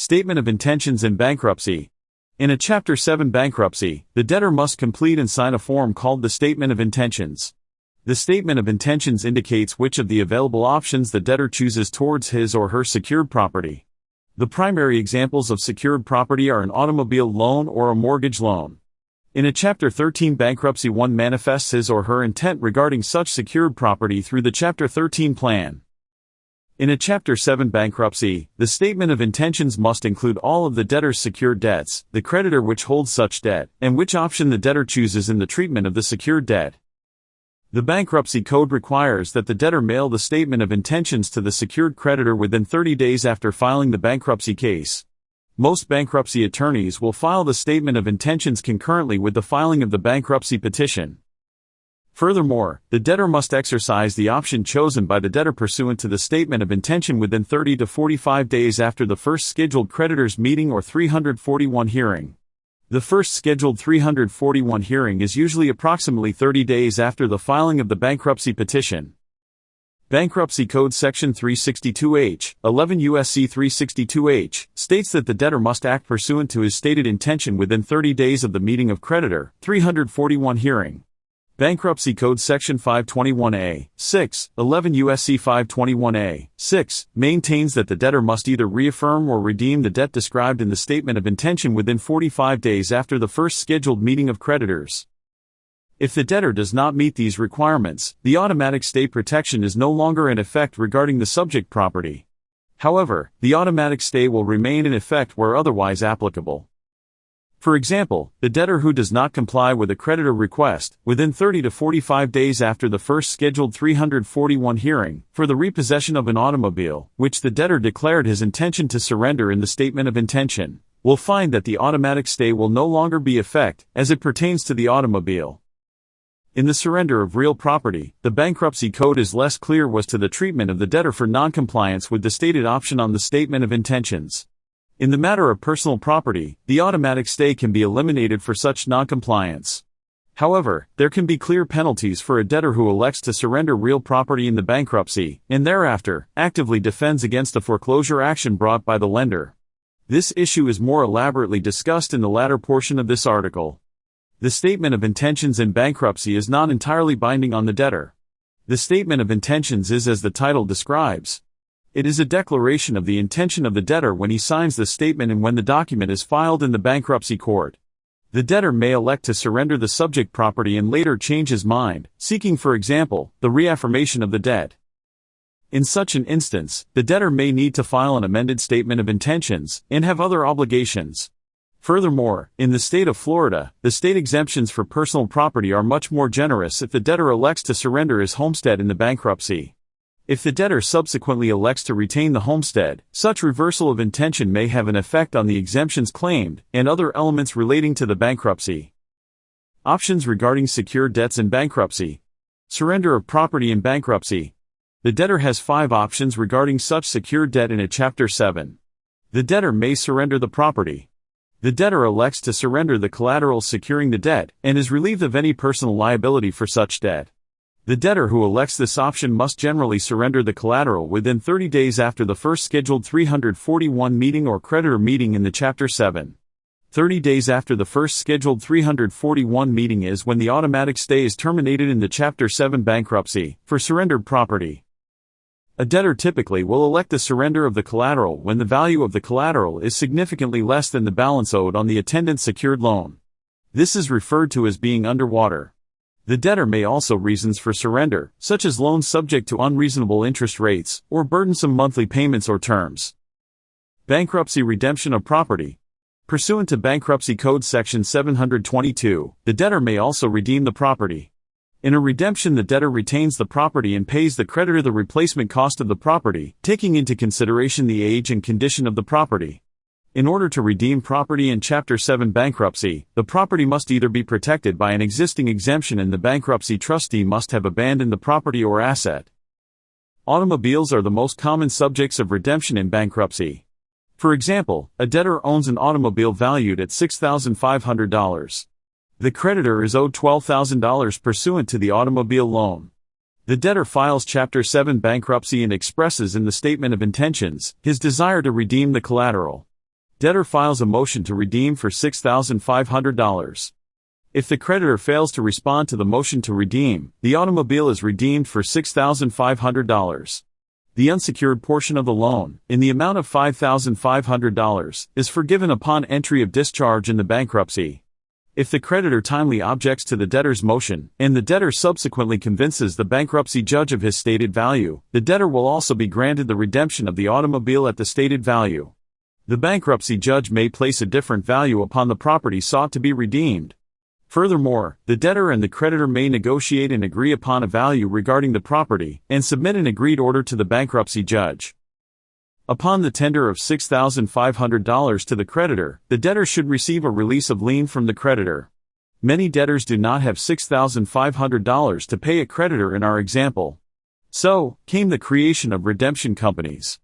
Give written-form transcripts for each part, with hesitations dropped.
Statement of intentions in bankruptcy. In a Chapter 7 bankruptcy, the debtor must complete and sign a form called the Statement of Intentions. The Statement of Intentions indicates which of the available options the debtor chooses towards his or her secured property. The primary examples of secured property are an automobile loan or a mortgage loan. In a Chapter 13 bankruptcy, one manifests his or her intent regarding such secured property through the Chapter 13 plan. In a Chapter 7 bankruptcy, the Statement of Intentions must include all of the debtor's secured debts, the creditor which holds such debt, and which option the debtor chooses in the treatment of the secured debt. The Bankruptcy Code requires that the debtor mail the Statement of Intentions to the secured creditor within 30 days after filing the bankruptcy case. Most bankruptcy attorneys will file the Statement of Intentions concurrently with the filing of the bankruptcy petition. Furthermore, the debtor must exercise the option chosen by the debtor pursuant to the Statement of Intention within 30 to 45 days after the first scheduled creditors' meeting or 341 hearing. The first scheduled 341 hearing is usually approximately 30 days after the filing of the bankruptcy petition. Bankruptcy Code Section 362H, 11 U.S.C. 362H, states that the debtor must act pursuant to his stated intention within 30 days of the meeting of creditor, 341 hearing. Bankruptcy Code Section 521A, 6, 11 U.S.C. 521A, 6, maintains that the debtor must either reaffirm or redeem the debt described in the Statement of Intention within 45 days after the first scheduled meeting of creditors. If the debtor does not meet these requirements, the automatic stay protection is no longer in effect regarding the subject property. However, the automatic stay will remain in effect where otherwise applicable. For example, the debtor who does not comply with a creditor request, within 30 to 45 days after the first scheduled 341 hearing, for the repossession of an automobile, which the debtor declared his intention to surrender in the Statement of Intention, will find that the automatic stay will no longer be in effect, as it pertains to the automobile. In the surrender of real property, the Bankruptcy Code is less clear as to the treatment of the debtor for noncompliance with the stated option on the Statement of Intentions. In the matter of personal property, the automatic stay can be eliminated for such noncompliance. However, there can be clear penalties for a debtor who elects to surrender real property in the bankruptcy, and thereafter, actively defends against a foreclosure action brought by the lender. This issue is more elaborately discussed in the latter portion of this article. The Statement of Intentions in bankruptcy is not entirely binding on the debtor. The Statement of Intentions is as the title describes. It is a declaration of the intention of the debtor when he signs the statement and when the document is filed in the bankruptcy court. The debtor may elect to surrender the subject property and later change his mind, seeking, for example, the reaffirmation of the debt. In such an instance, the debtor may need to file an amended Statement of Intentions and have other obligations. Furthermore, in the state of Florida, the state exemptions for personal property are much more generous if the debtor elects to surrender his homestead in the bankruptcy. If the debtor subsequently elects to retain the homestead, such reversal of intention may have an effect on the exemptions claimed and other elements relating to the bankruptcy. Options regarding secured debts in bankruptcy. Surrender of property in bankruptcy. The debtor has 5 options regarding such secured debt in a Chapter 7. The debtor may surrender the property. The debtor elects to surrender the collateral securing the debt and is relieved of any personal liability for such debt. The debtor who elects this option must generally surrender the collateral within 30 days after the first scheduled 341 meeting or creditor meeting in the Chapter 7. 30 days after the first scheduled 341 meeting is when the automatic stay is terminated in the Chapter 7 bankruptcy, for surrendered property. A debtor typically will elect the surrender of the collateral when the value of the collateral is significantly less than the balance owed on the attendant secured loan. This is referred to as being underwater. The debtor may also reasons for surrender, such as loans subject to unreasonable interest rates, or burdensome monthly payments or terms. Bankruptcy redemption of property. Pursuant to Bankruptcy Code Section 722, the debtor may also redeem the property. In a redemption, the debtor retains the property and pays the creditor the replacement cost of the property, taking into consideration the age and condition of the property. In order to redeem property in Chapter 7 bankruptcy, the property must either be protected by an existing exemption and the bankruptcy trustee must have abandoned the property or asset. Automobiles are the most common subjects of redemption in bankruptcy. For example, a debtor owns an automobile valued at $6,500. The creditor is owed $12,000 pursuant to the automobile loan. The debtor files Chapter 7 bankruptcy and expresses in the Statement of Intentions his desire to redeem the collateral. Debtor files a motion to redeem for $6,500. If the creditor fails to respond to the motion to redeem, the automobile is redeemed for $6,500. The unsecured portion of the loan, in the amount of $5,500, is forgiven upon entry of discharge in the bankruptcy. If the creditor timely objects to the debtor's motion, and the debtor subsequently convinces the bankruptcy judge of his stated value, the debtor will also be granted the redemption of the automobile at the stated value. The bankruptcy judge may place a different value upon the property sought to be redeemed. Furthermore, the debtor and the creditor may negotiate and agree upon a value regarding the property, and submit an agreed order to the bankruptcy judge. Upon the tender of $6,500 to the creditor, the debtor should receive a release of lien from the creditor. Many debtors do not have $6,500 to pay a creditor in our example. So, came the creation of redemption companies.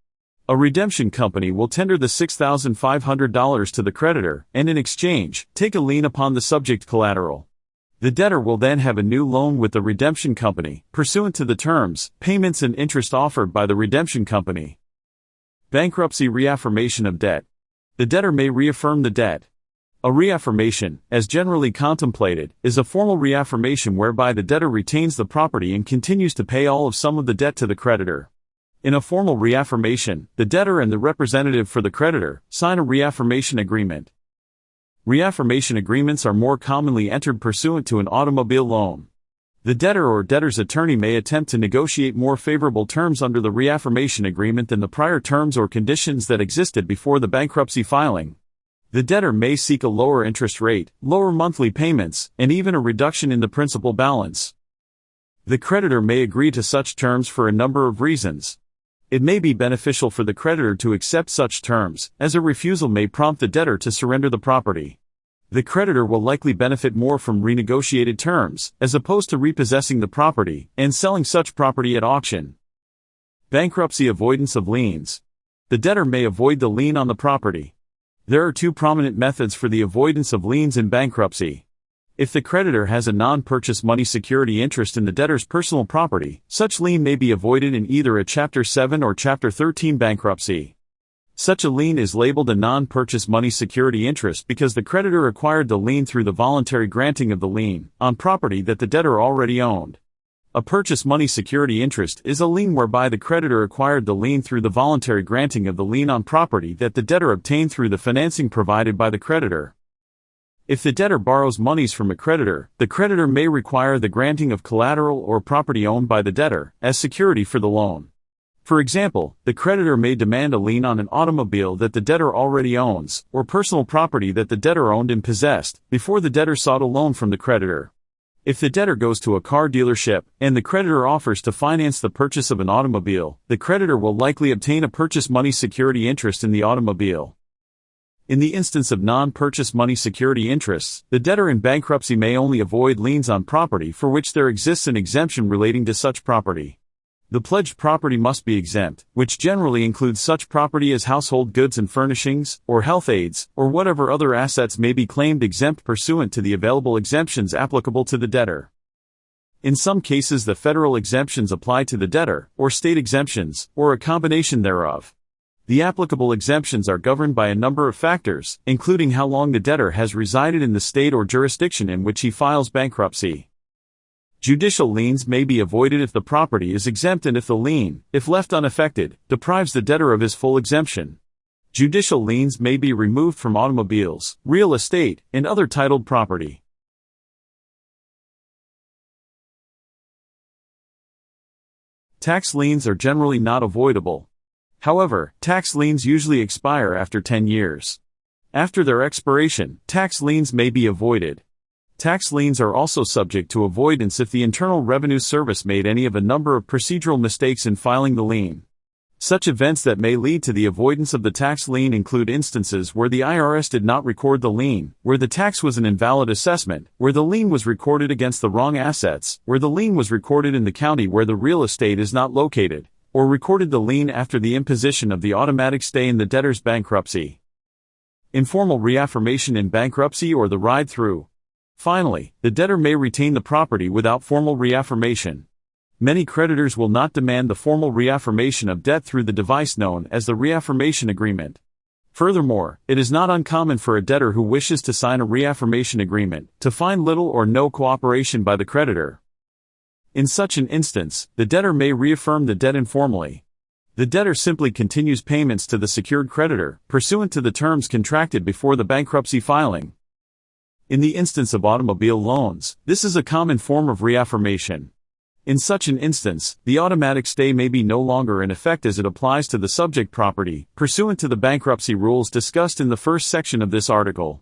A redemption company will tender the $6,500 to the creditor, and in exchange, take a lien upon the subject collateral. The debtor will then have a new loan with the redemption company, pursuant to the terms, payments and interest offered by the redemption company. Bankruptcy reaffirmation of debt. The debtor may reaffirm the debt. A reaffirmation, as generally contemplated, is a formal reaffirmation whereby the debtor retains the property and continues to pay all of some of the debt to the creditor. In a formal reaffirmation, the debtor and the representative for the creditor sign a reaffirmation agreement. Reaffirmation agreements are more commonly entered pursuant to an automobile loan. The debtor or debtor's attorney may attempt to negotiate more favorable terms under the reaffirmation agreement than the prior terms or conditions that existed before the bankruptcy filing. The debtor may seek a lower interest rate, lower monthly payments, and even a reduction in the principal balance. The creditor may agree to such terms for a number of reasons. It may be beneficial for the creditor to accept such terms, as a refusal may prompt the debtor to surrender the property. The creditor will likely benefit more from renegotiated terms, as opposed to repossessing the property and selling such property at auction. Bankruptcy avoidance of liens. The debtor may avoid the lien on the property. There are two prominent methods for the avoidance of liens in bankruptcy. If the creditor has a non-purchase money security interest in the debtor's personal property, such lien may be avoided in either a Chapter 7 or Chapter 13 bankruptcy. Such a lien is labeled a non-purchase money security interest because the creditor acquired the lien through the voluntary granting of the lien on property that the debtor already owned. A purchase money security interest is a lien whereby the creditor acquired the lien through the voluntary granting of the lien on property that the debtor obtained through the financing provided by the creditor. If the debtor borrows monies from a creditor, the creditor may require the granting of collateral or property owned by the debtor as security for the loan. For example, the creditor may demand a lien on an automobile that the debtor already owns, or personal property that the debtor owned and possessed, before the debtor sought a loan from the creditor. If the debtor goes to a car dealership, and the creditor offers to finance the purchase of an automobile, the creditor will likely obtain a purchase money security interest in the automobile. In the instance of non-purchase money security interests, the debtor in bankruptcy may only avoid liens on property for which there exists an exemption relating to such property. The pledged property must be exempt, which generally includes such property as household goods and furnishings, or health aids, or whatever other assets may be claimed exempt pursuant to the available exemptions applicable to the debtor. In some cases the federal exemptions apply to the debtor, or state exemptions, or a combination thereof. The applicable exemptions are governed by a number of factors, including how long the debtor has resided in the state or jurisdiction in which he files bankruptcy. Judicial liens may be avoided if the property is exempt and if the lien, if left unaffected, deprives the debtor of his full exemption. Judicial liens may be removed from automobiles, real estate, and other titled property. Tax liens are generally not avoidable. However, tax liens usually expire after 10 years. After their expiration, tax liens may be avoided. Tax liens are also subject to avoidance if the Internal Revenue Service made any of a number of procedural mistakes in filing the lien. Such events that may lead to the avoidance of the tax lien include instances where the IRS did not record the lien, where the tax was an invalid assessment, where the lien was recorded against the wrong assets, where the lien was recorded in the county where the real estate is not located, or recorded the lien after the imposition of the automatic stay in the debtor's bankruptcy. Informal reaffirmation in bankruptcy or the ride-through. Finally, the debtor may retain the property without formal reaffirmation. Many creditors will not demand the formal reaffirmation of debt through the device known as the reaffirmation agreement. Furthermore, it is not uncommon for a debtor who wishes to sign a reaffirmation agreement to find little or no cooperation by the creditor. In such an instance, the debtor may reaffirm the debt informally. The debtor simply continues payments to the secured creditor, pursuant to the terms contracted before the bankruptcy filing. In the instance of automobile loans, this is a common form of reaffirmation. In such an instance, the automatic stay may be no longer in effect as it applies to the subject property, pursuant to the bankruptcy rules discussed in the first section of this article.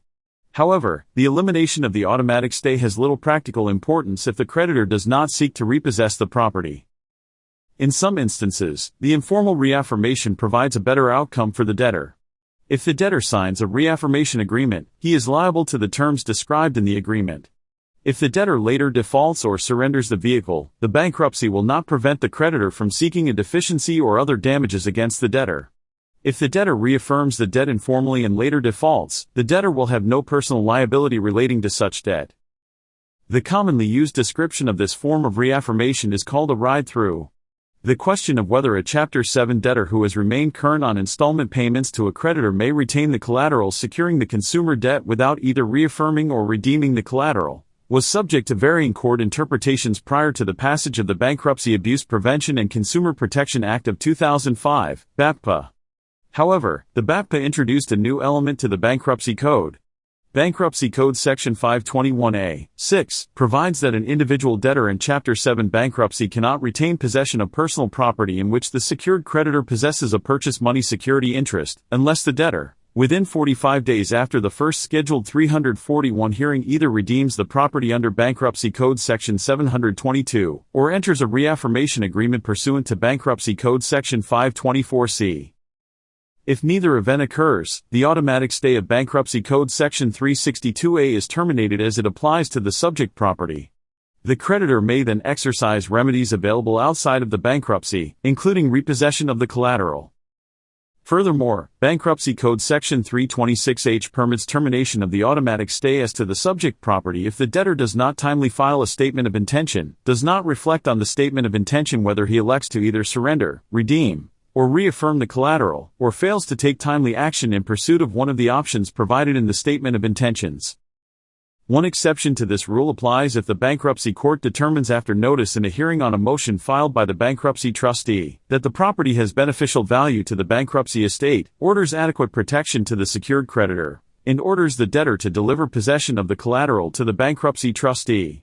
However, the elimination of the automatic stay has little practical importance if the creditor does not seek to repossess the property. In some instances, the informal reaffirmation provides a better outcome for the debtor. If the debtor signs a reaffirmation agreement, he is liable to the terms described in the agreement. If the debtor later defaults or surrenders the vehicle, the bankruptcy will not prevent the creditor from seeking a deficiency or other damages against the debtor. If the debtor reaffirms the debt informally and later defaults, the debtor will have no personal liability relating to such debt. The commonly used description of this form of reaffirmation is called a ride-through. The question of whether a Chapter 7 debtor who has remained current on installment payments to a creditor may retain the collateral securing the consumer debt without either reaffirming or redeeming the collateral was subject to varying court interpretations prior to the passage of the Bankruptcy Abuse Prevention and Consumer Protection Act of 2005, BAPPA. However, the BAPPA introduced a new element to the Bankruptcy Code. Bankruptcy Code Section 521A(6) provides that an individual debtor in Chapter 7 bankruptcy cannot retain possession of personal property in which the secured creditor possesses a purchase money security interest, unless the debtor, within 45 days after the first scheduled 341 hearing, either redeems the property under Bankruptcy Code Section 722, or enters a reaffirmation agreement pursuant to Bankruptcy Code Section 524C. If neither event occurs, the automatic stay of Bankruptcy Code Section 362A is terminated as it applies to the subject property. The creditor may then exercise remedies available outside of the bankruptcy, including repossession of the collateral. Furthermore, Bankruptcy Code Section 326H permits termination of the automatic stay as to the subject property if the debtor does not timely file a statement of intention, does not reflect on the statement of intention whether he elects to either surrender, redeem, or reaffirm the collateral, or fails to take timely action in pursuit of one of the options provided in the statement of intentions. One exception to this rule applies if the bankruptcy court determines after notice in a hearing on a motion filed by the bankruptcy trustee that the property has beneficial value to the bankruptcy estate, orders adequate protection to the secured creditor, and orders the debtor to deliver possession of the collateral to the bankruptcy trustee.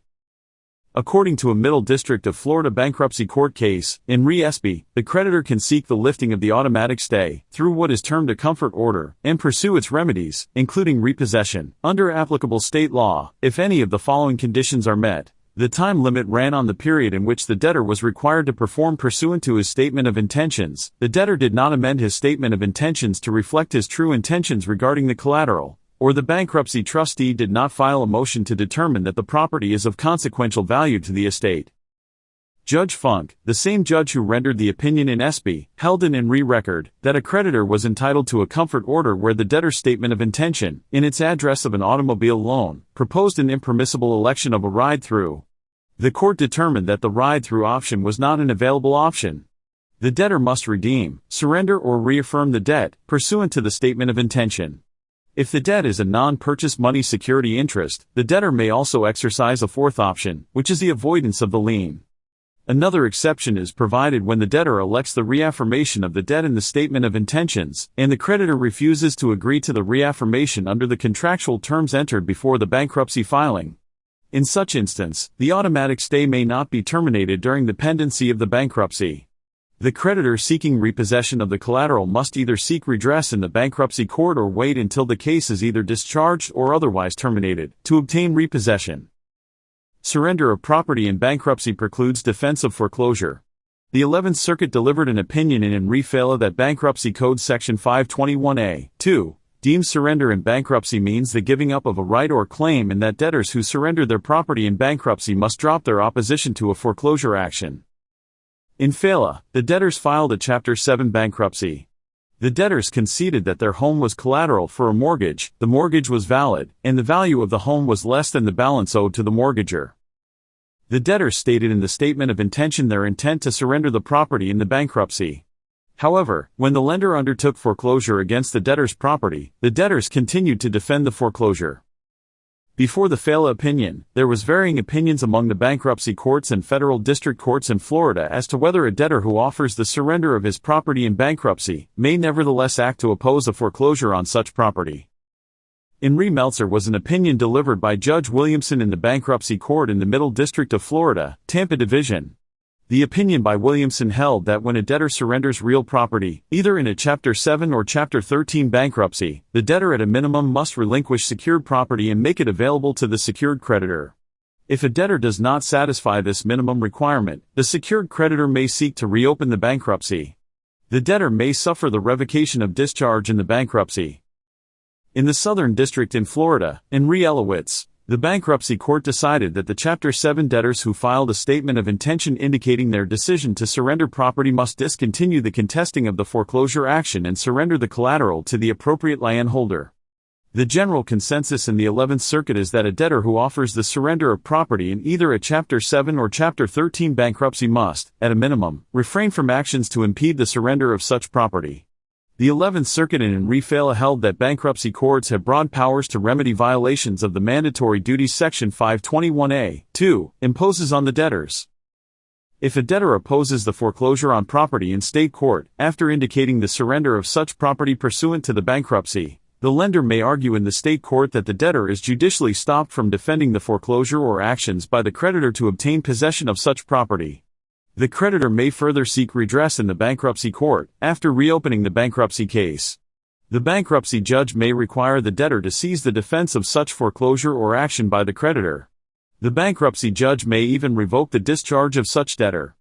According to a Middle District of Florida bankruptcy court case, in Re Espy, the creditor can seek the lifting of the automatic stay through what is termed a comfort order and pursue its remedies, including repossession, under applicable state law, if any of the following conditions are met. The time limit ran on the period in which the debtor was required to perform pursuant to his statement of intentions. The debtor did not amend his statement of intentions to reflect his true intentions regarding the collateral, or the bankruptcy trustee did not file a motion to determine that the property is of consequential value to the estate. Judge Funk, the same judge who rendered the opinion in Espy, held in re-record that a creditor was entitled to a comfort order where the debtor's statement of intention, in its address of an automobile loan, proposed an impermissible election of a ride-through. The court determined that the ride-through option was not an available option. The debtor must redeem, surrender or reaffirm the debt, pursuant to the statement of intention. If the debt is a non-purchase money security interest, the debtor may also exercise a fourth option, which is the avoidance of the lien. Another exception is provided when the debtor elects the reaffirmation of the debt in the statement of intentions, and the creditor refuses to agree to the reaffirmation under the contractual terms entered before the bankruptcy filing. In such instance, the automatic stay may not be terminated during the pendency of the bankruptcy. The creditor seeking repossession of the collateral must either seek redress in the bankruptcy court or wait until the case is either discharged or otherwise terminated, to obtain repossession. Surrender of property in bankruptcy precludes defense of foreclosure. The 11th Circuit delivered an opinion in re Fela that Bankruptcy Code Section 521A(2) deems surrender in bankruptcy means the giving up of a right or claim, and that debtors who surrender their property in bankruptcy must drop their opposition to a foreclosure action. In Fela, the debtors filed a Chapter 7 bankruptcy. The debtors conceded that their home was collateral for a mortgage, the mortgage was valid, and the value of the home was less than the balance owed to the mortgager. The debtors stated in the statement of intention their intent to surrender the property in the bankruptcy. However, when the lender undertook foreclosure against the debtor's property, the debtors continued to defend the foreclosure. Before the FALA opinion, there was varying opinions among the bankruptcy courts and federal district courts in Florida as to whether a debtor who offers the surrender of his property in bankruptcy may nevertheless act to oppose a foreclosure on such property. In re Meltzer was an opinion delivered by Judge Williamson in the Bankruptcy Court in the Middle District of Florida, Tampa Division. The opinion by Williamson held that when a debtor surrenders real property, either in a Chapter 7 or Chapter 13 bankruptcy, the debtor at a minimum must relinquish secured property and make it available to the secured creditor. If a debtor does not satisfy this minimum requirement, the secured creditor may seek to reopen the bankruptcy. The debtor may suffer the revocation of discharge in the bankruptcy. In the Southern District in Florida, in re Elowitz, the bankruptcy court decided that the Chapter 7 debtors who filed a statement of intention indicating their decision to surrender property must discontinue the contesting of the foreclosure action and surrender the collateral to the appropriate landholder. The general consensus in the 11th Circuit is that a debtor who offers the surrender of property in either a Chapter 7 or Chapter 13 bankruptcy must, at a minimum, refrain from actions to impede the surrender of such property. The 11th Circuit in re FALA held that bankruptcy courts have broad powers to remedy violations of the Mandatory Duties Section 521A(2) imposes on the debtors. If a debtor opposes the foreclosure on property in state court, after indicating the surrender of such property pursuant to the bankruptcy, the lender may argue in the state court that the debtor is judicially stopped from defending the foreclosure or actions by the creditor to obtain possession of such property. The creditor may further seek redress in the bankruptcy court, after reopening the bankruptcy case. The bankruptcy judge may require the debtor to cease the defense of such foreclosure or action by the creditor. The bankruptcy judge may even revoke the discharge of such debtor.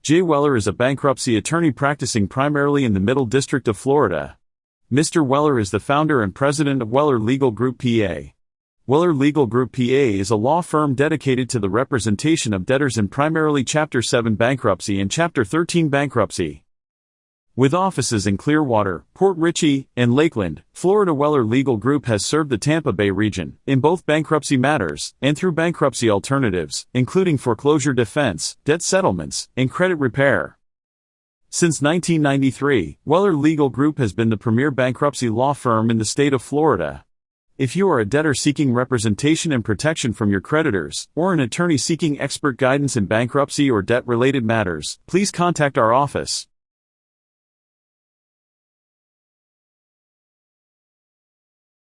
Jay Weller is a bankruptcy attorney practicing primarily in the Middle District of Florida. Mr. Weller is the founder and president of Weller Legal Group PA. Weller Legal Group PA is a law firm dedicated to the representation of debtors in primarily Chapter 7 bankruptcy and Chapter 13 bankruptcy. With offices in Clearwater, Port Richey, and Lakeland, Florida, Weller Legal Group has served the Tampa Bay region, in both bankruptcy matters, and through bankruptcy alternatives, including foreclosure defense, debt settlements, and credit repair. Since 1993, Weller Legal Group has been the premier bankruptcy law firm in the state of Florida. If you are a debtor seeking representation and protection from your creditors, or an attorney seeking expert guidance in bankruptcy or debt-related matters, please contact our office.